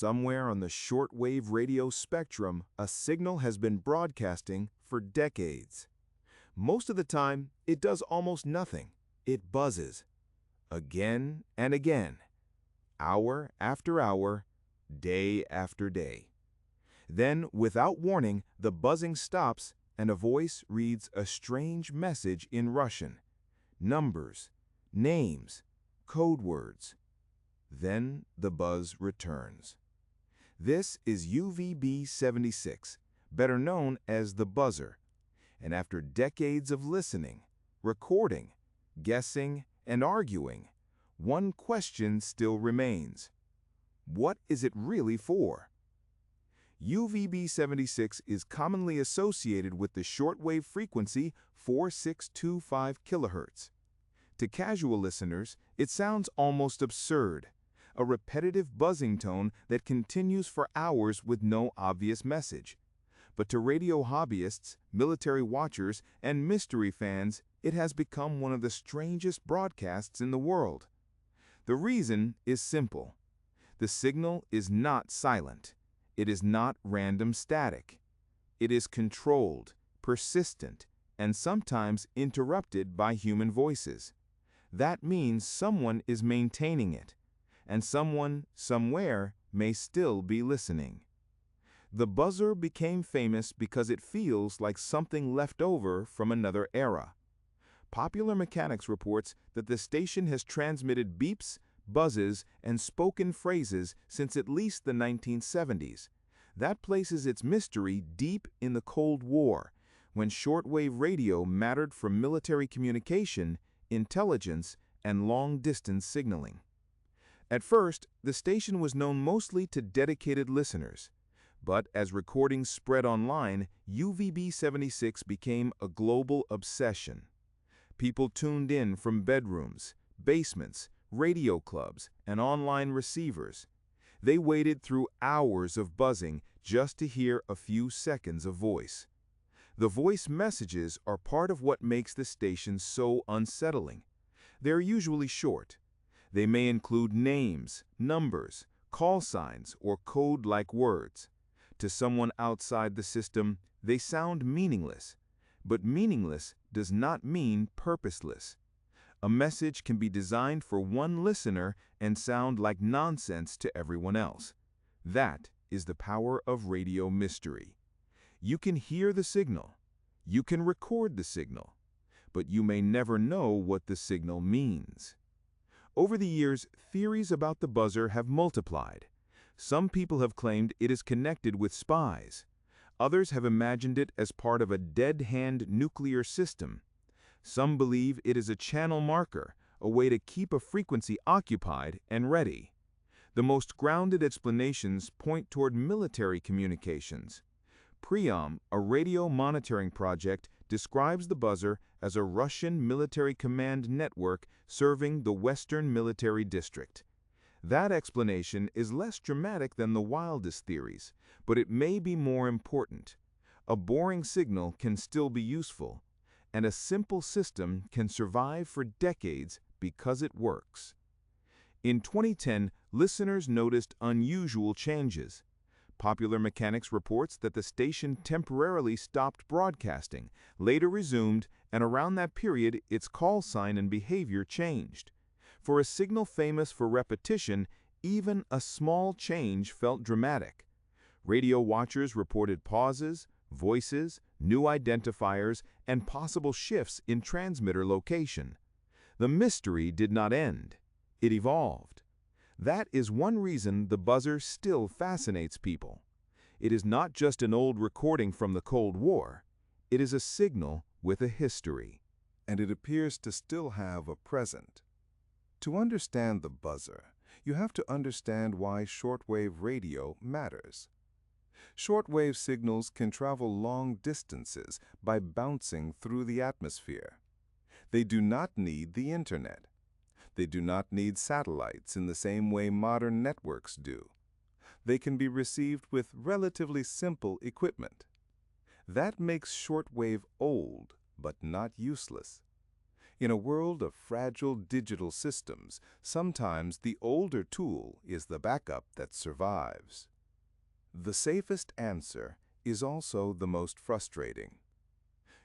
Somewhere on the shortwave radio spectrum, a signal has been broadcasting for decades. Most of the time, it does almost nothing. It buzzes. Again and again. Hour after hour, day after day. Then, without warning, the buzzing stops and a voice reads a strange message in Russian. Numbers, names, code words. Then the buzz returns. This is UVB-76, better known as the buzzer. And after decades of listening, recording, guessing, and arguing, one question still remains. What is it really for? UVB-76 is commonly associated with the shortwave frequency 4625 kHz. To casual listeners, it sounds almost absurd, a repetitive buzzing tone that continues for hours with no obvious message. But to radio hobbyists, military watchers, and mystery fans, it has become one of the strangest broadcasts in the world. The reason is simple. The signal is not silent. It is not random static. It is controlled, persistent, and sometimes interrupted by human voices. That means someone is maintaining it, and someone, somewhere, may still be listening. The buzzer became famous because it feels like something left over from another era. Popular Mechanics reports that the station has transmitted beeps, buzzes, and spoken phrases since at least the 1970s. That places its mystery deep in the Cold War, when shortwave radio mattered for military communication, intelligence, and long-distance signaling. At first, the station was known mostly to dedicated listeners. But as recordings spread online, UVB-76 became a global obsession. People tuned in from bedrooms, basements, radio clubs, and online receivers. They waited through hours of buzzing just to hear a few seconds of voice. The voice messages are part of what makes the station so unsettling. They're usually short. They may include names, numbers, call signs, or code-like words. To someone outside the system, they sound meaningless. But meaningless does not mean purposeless. A message can be designed for one listener and sound like nonsense to everyone else. That is the power of radio mystery. You can hear the signal. You can record the signal. But you may never know what the signal means. Over the years, theories about the buzzer have multiplied. Some people have claimed it is connected with spies. Others have imagined it as part of a dead-hand nuclear system. Some believe it is a channel marker, a way to keep a frequency occupied and ready. The most grounded explanations point toward military communications. Priam, a radio monitoring project, describes the buzzer as a Russian military command network serving the Western Military District. That explanation is less dramatic than the wildest theories, but it may be more important. A boring signal can still be useful, and a simple system can survive for decades because it works. In 2010, listeners noticed unusual changes. Popular Mechanics reports that the station temporarily stopped broadcasting, later resumed, and around that period its call sign and behavior changed. For a signal famous for repetition, even a small change felt dramatic. Radio watchers reported pauses, voices, new identifiers, and possible shifts in transmitter location. The mystery did not end. It evolved. That is one reason the buzzer still fascinates people. It is not just an old recording from the Cold War. It is a signal with a history. And it appears to still have a present. To understand the buzzer, you have to understand why shortwave radio matters. Shortwave signals can travel long distances by bouncing through the atmosphere. They do not need the internet. They do not need satellites in the same way modern networks do. They can be received with relatively simple equipment. That makes shortwave old, but not useless. In a world of fragile digital systems, sometimes the older tool is the backup that survives. The safest answer is also the most frustrating.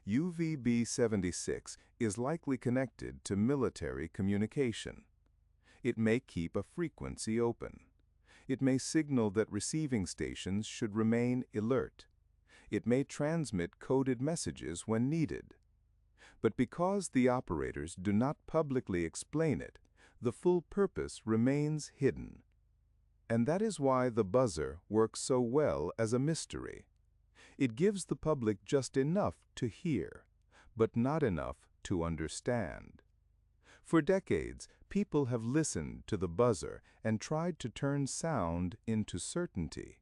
UVB-76 is likely connected to military communication. It may keep a frequency open. It may signal that receiving stations should remain alert. It may transmit coded messages when needed. But because the operators do not publicly explain it, the full purpose remains hidden. And that is why the buzzer works so well as a mystery. It gives the public just enough to hear, but not enough to understand. For decades, people have listened to the buzzer and tried to turn sound into certainty.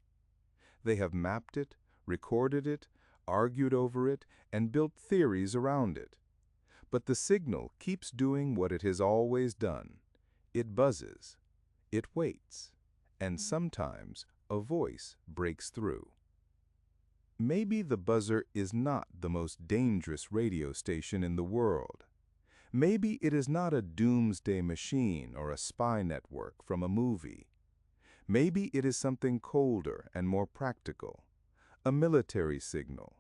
They have mapped it, recorded it, argued over it, and built theories around it. But the signal keeps doing what it has always done. It buzzes, it waits, and sometimes a voice breaks through. Maybe the buzzer is not the most dangerous radio station in the world. Maybe it is not a doomsday machine or a spy network from a movie. Maybe it is something colder and more practical, a military signal,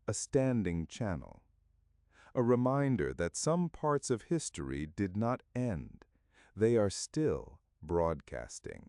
a standing channel, a reminder that some parts of history did not end. They are still broadcasting.